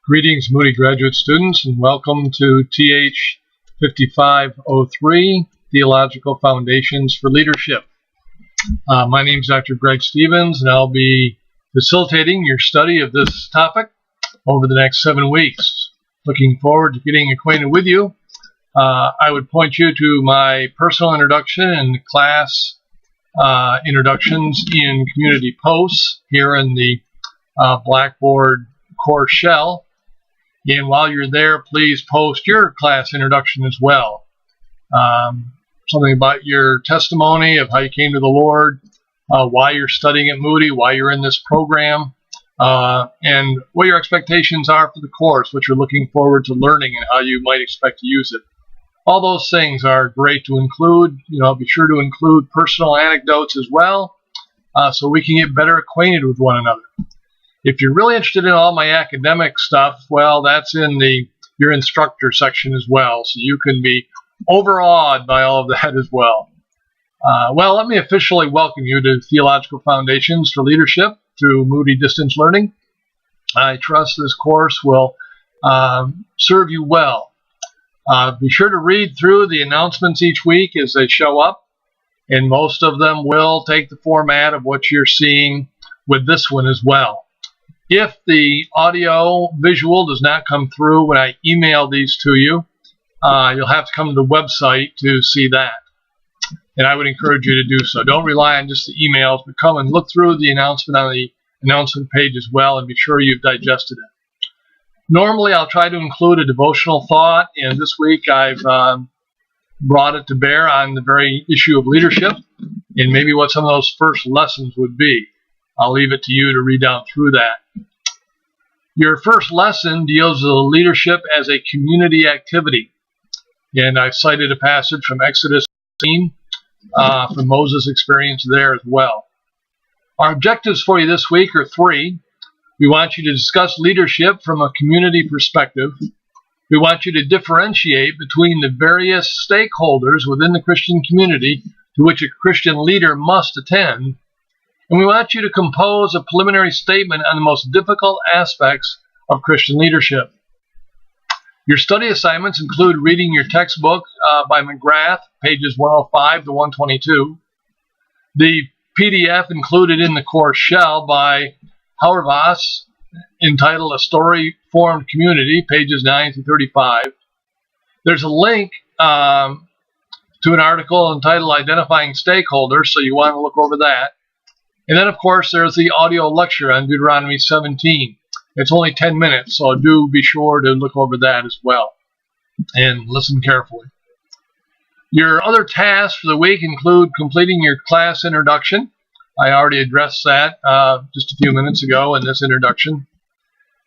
Greetings, Moody graduate students, and welcome to TH 5503, Theological Foundations for Leadership. My name is Dr. Greg Stevens, and I'll be facilitating your study of this topic over the next 7 weeks. Looking forward to getting acquainted with you. I would point you to my personal introduction and class introductions in community posts here in the Blackboard course shell. And while you're there, please post your class introduction as well. Something about your testimony of how you came to the Lord, why you're studying at Moody, why you're in this program, and what your expectations are for the course, what you're looking forward to learning, and how you might expect to use it. All those things are great to include. Be sure to include personal anecdotes as well, so we can get better acquainted with one another. If you're really interested in all my academic stuff, well, that's in your instructor section as well, so you can be overawed by all of that as well. Well, let me officially welcome you to Theological Foundations for Leadership through Moody Distance Learning. I trust this course will serve you well. Be sure to read through the announcements each week as they show up, and most of them will take the format of what you're seeing with this one as well. If the audio visual does not come through when I email these to you, you'll have to come to the website to see that. And I would encourage you to do so. Don't rely on just the emails, but come and look through the announcement on the announcement page as well and be sure you've digested it. Normally, I'll try to include a devotional thought, and this week I've brought it to bear on the very issue of leadership and maybe what some of those first lessons would be. I'll leave it to you to read down through that. Your first lesson deals with leadership as a community activity. And I've cited a passage from Exodus 16 from Moses' experience there as well. Our objectives for you this week are 3. We want you to discuss leadership from a community perspective. We want you to differentiate between the various stakeholders within the Christian community to which a Christian leader must attend. And we want you to compose a preliminary statement on the most difficult aspects of Christian leadership. Your study assignments include reading your textbook by McGrath, pages 105 to 122, the PDF included in the course shell by Hauerwas, entitled A Story-Formed Community, pages 9 to 35. There's a link to an article entitled Identifying Stakeholders, so you want to look over that. And then, of course, there's the audio lecture on Deuteronomy 17. It's only 10 minutes, so do be sure to look over that as well and listen carefully. Your other tasks for the week include completing your class introduction. I already addressed that just a few minutes ago in this introduction.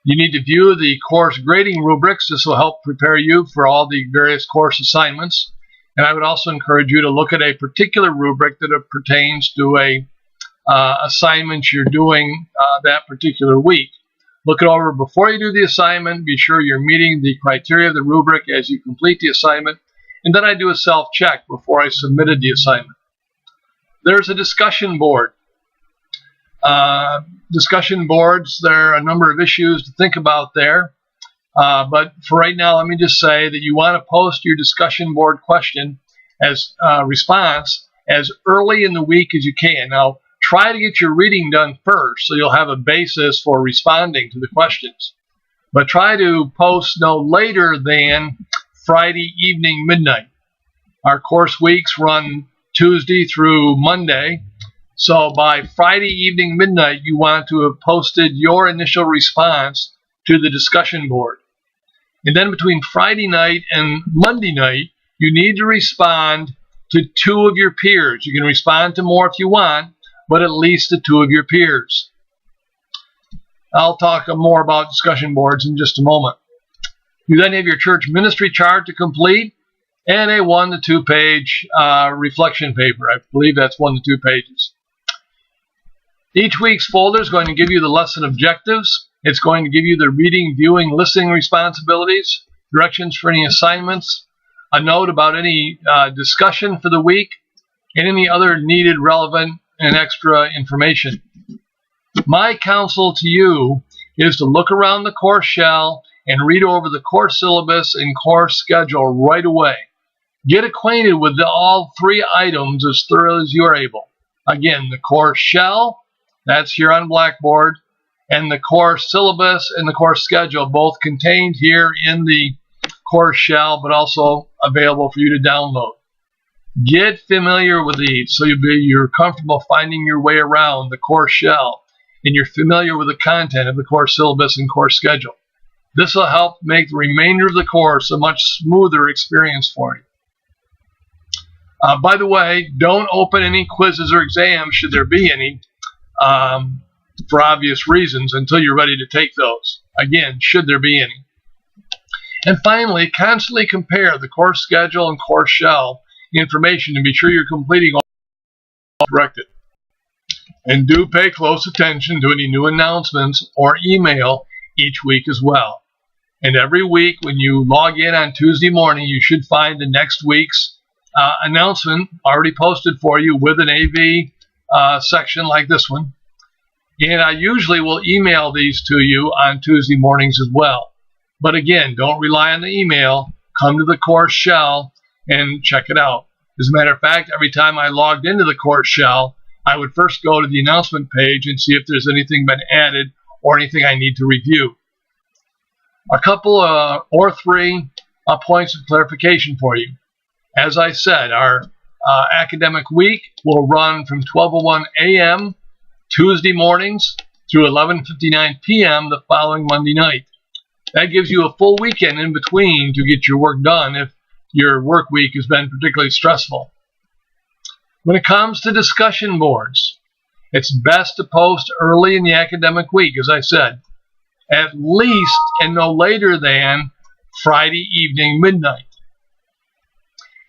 You need to view the course grading rubrics. This will help prepare you for all the various course assignments. And I would also encourage you to look at a particular rubric that pertains to a assignment you're doing that particular week. Look it over before you do the assignment. Be sure you're meeting the criteria of the rubric as you complete the assignment. And then I do a self-check before I submitted the assignment. There's a discussion board. Discussion boards, there are a number of issues to think about there. But for right now, let me just say that you want to post your discussion board question as response as early in the week as you can. Now, try to get your reading done first so you'll have a basis for responding to the questions. But try to post no later than Friday evening midnight. Our course weeks run Tuesday through Monday. So by Friday evening midnight, you want to have posted your initial response to the discussion board. And then between Friday night and Monday night, you need to respond to 2 of your peers. You can respond to more if you want, but at least to 2 of your peers. I'll talk more about discussion boards in just a moment. You then have your church ministry chart to complete and a 1 to 2 page reflection paper. I believe that's 1 to 2 pages. Each week's folder is going to give you the lesson objectives. It's going to give you the reading, viewing, listening responsibilities, directions for any assignments, a note about any discussion for the week, and any other needed, relevant, and extra information. My counsel to you is to look around the course shell and read over the course syllabus and course schedule right away. Get acquainted with all three items as thoroughly as you are able. Again, the course shell, that's here on Blackboard, and the course syllabus and the course schedule, both contained here in the course shell, but also available for you to download. Get familiar with these so you're comfortable finding your way around the course shell, and you're familiar with the content of the course syllabus and course schedule. This will help make the remainder of the course a much smoother experience for you. By the way, don't open any quizzes or exams, should there be any, for obvious reasons, until you're ready to take those. Again, should there be any. And finally, constantly compare the course schedule and course shell information to be sure you're completing all directed. And do pay close attention to any new announcements or email each week as well. And every week when you log in on Tuesday morning, you should find the next week's announcement already posted for you with an AV section like this one. And I usually will email these to you on Tuesday mornings as well. But again, don't rely on the email. Come to the course shell and check it out. As a matter of fact, every time I logged into the course shell, I would first go to the announcement page and see if there's anything been added or anything I need to review. A couple or three points of clarification for you. As I said, our academic week will run from 12:01 a.m. Tuesday mornings through 11:59 p.m. the following Monday night. That gives you a full weekend in between to get your work done if your work week has been particularly stressful. When it comes to discussion boards, it's best to post early in the academic week, as I said, at least and no later than Friday evening midnight.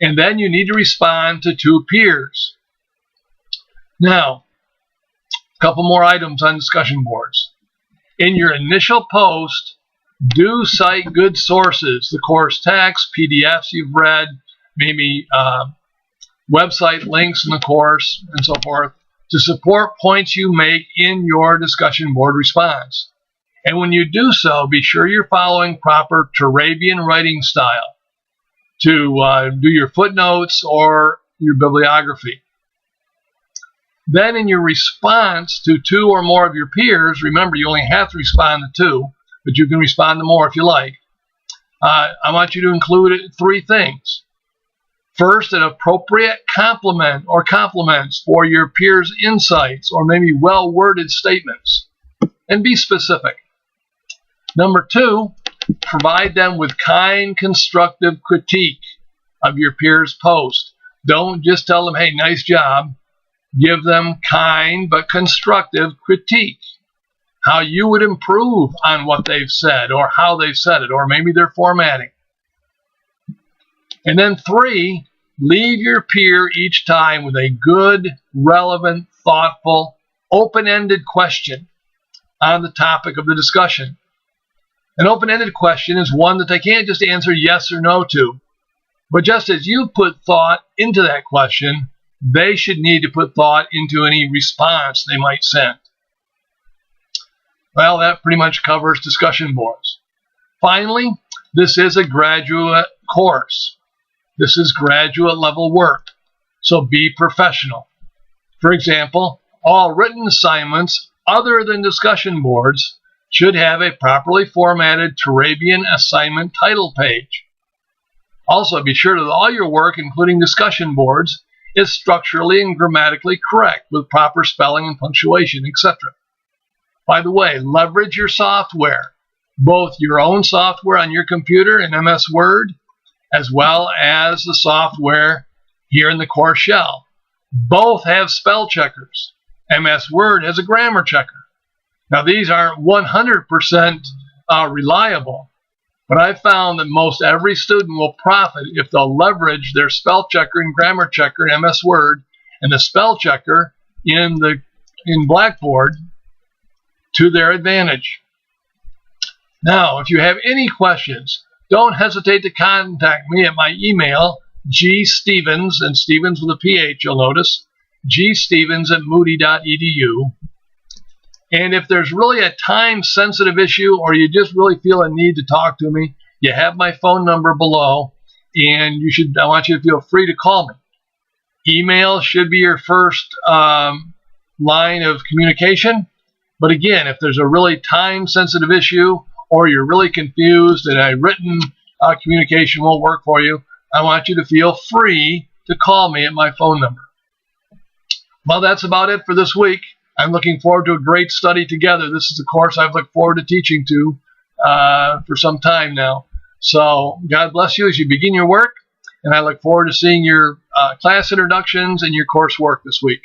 And then you need to respond to 2 peers. Now, a couple more items on discussion boards. In your initial post, do cite good sources, the course text, PDFs you've read, maybe website links in the course, and so forth, to support points you make in your discussion board response. And when you do so, be sure you're following proper Turabian writing style to do your footnotes or your bibliography. Then in your response to 2 or more of your peers, remember you only have to respond to 2, but you can respond to more if you like. I want you to include 3 things. First, an appropriate compliment or compliments for your peers' insights or maybe well-worded statements, and be specific. Number 2, provide them with kind, constructive critique of your peers' post. Don't just tell them, hey, nice job. Give them kind but constructive critique. How you would improve on what they've said or how they've said it, or maybe their formatting. And then 3, leave your peer each time with a good, relevant, thoughtful, open-ended question on the topic of the discussion. An open-ended question is one that they can't just answer yes or no to, but just as you put thought into that question, they should need to put thought into any response they might send. Well, that pretty much covers discussion boards. Finally, this is a graduate course. This is graduate level work, so be professional. For example, all written assignments other than discussion boards should have a properly formatted Turabian assignment title page. Also, be sure that all your work, including discussion boards, is structurally and grammatically correct with proper spelling and punctuation, etc. By the way, leverage your software, both your own software on your computer in MS Word, as well as the software here in the course shell. Both have spell checkers. MS Word has a grammar checker. Now, these aren't 100% reliable, but I found that most every student will profit if they'll leverage their spell checker and grammar checker in MS Word and the spell checker in Blackboard to their advantage. Now, if you have any questions, don't hesitate to contact me at my email, gstevens, and Stevens with a PH, you'll notice, gstevens@moody.edu. And if there's really a time-sensitive issue or you just really feel a need to talk to me, you have my phone number below, and I want you to feel free to call me. Email should be your first line of communication. But again, if there's a really time-sensitive issue or you're really confused and a written communication won't work for you, I want you to feel free to call me at my phone number. Well, that's about it for this week. I'm looking forward to a great study together. This is the course I've looked forward to teaching to for some time now. So God bless you as you begin your work, and I look forward to seeing your class introductions and your coursework this week.